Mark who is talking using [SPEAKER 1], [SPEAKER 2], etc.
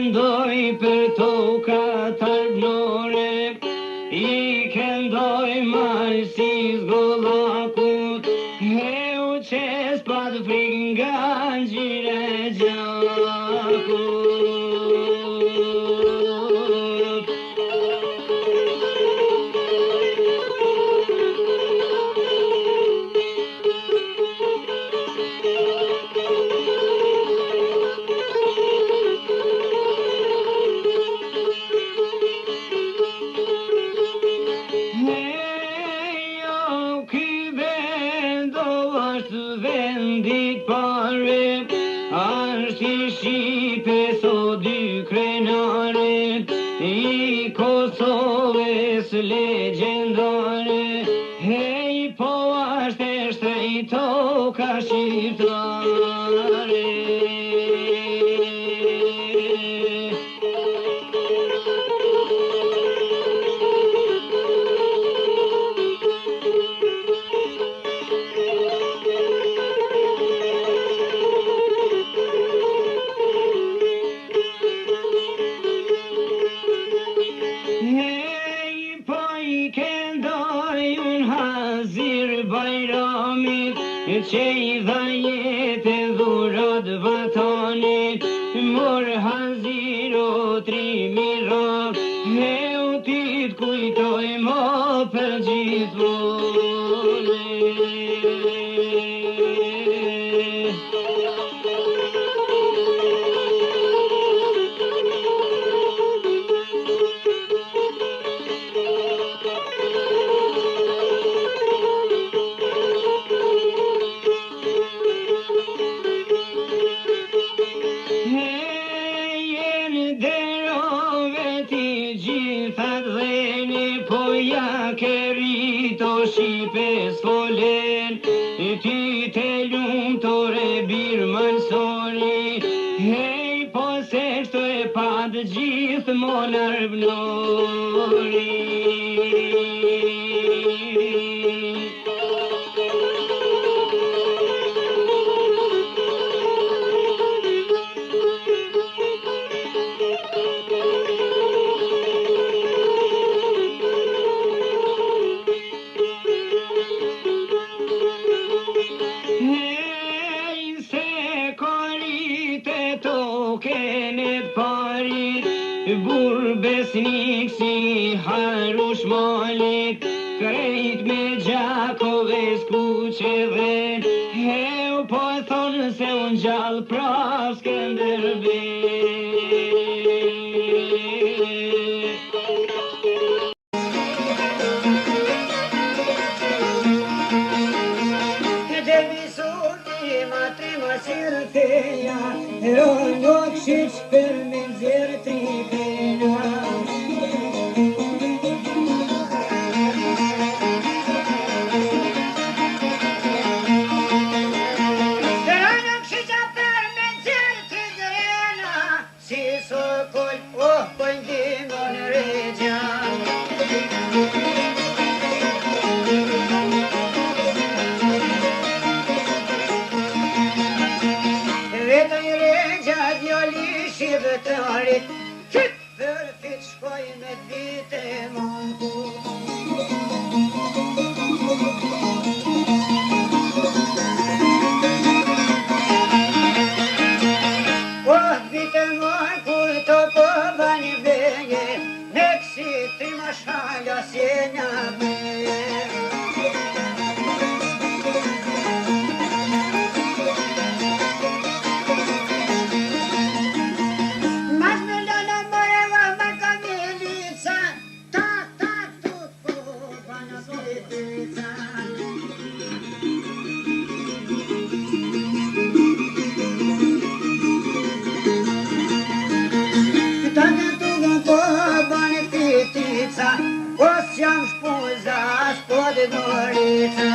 [SPEAKER 1] këndoj për tokat arbnore, I këndoj marë si zgollakut, u qes pa të frik nga gjire gjakut. Vendit pare, është I Shqipe so dy krenare, I Kosovës legendare, hej po është e shtrej toka shqiptare. Bajramit, që I dha jetë dhurat vatanit, mor hazir o trimira, u ti t'kujtoj ma për gjithmone. Po ja kerito Shqipe s'folen, ti te lumtore birmansori, hej po se shto e pa të gjithmonë arbnori. Kenet parit, burë besnik si harush malit, krejt me gjakove s'kuqeve, heu po thonë se unë gjallë prap Skënderbe. Sirteja, nuk shiq për me zirë tripena. Nuk shiq për me zirë tripena, si sokol, po ndimon regja. Shqiptarit, qyt vërfit shkoj me vite monku. O vite monku to po bani beje, nek si ti ma shalja sjenja beje. Os jam shpuza, s'po dhe dorica.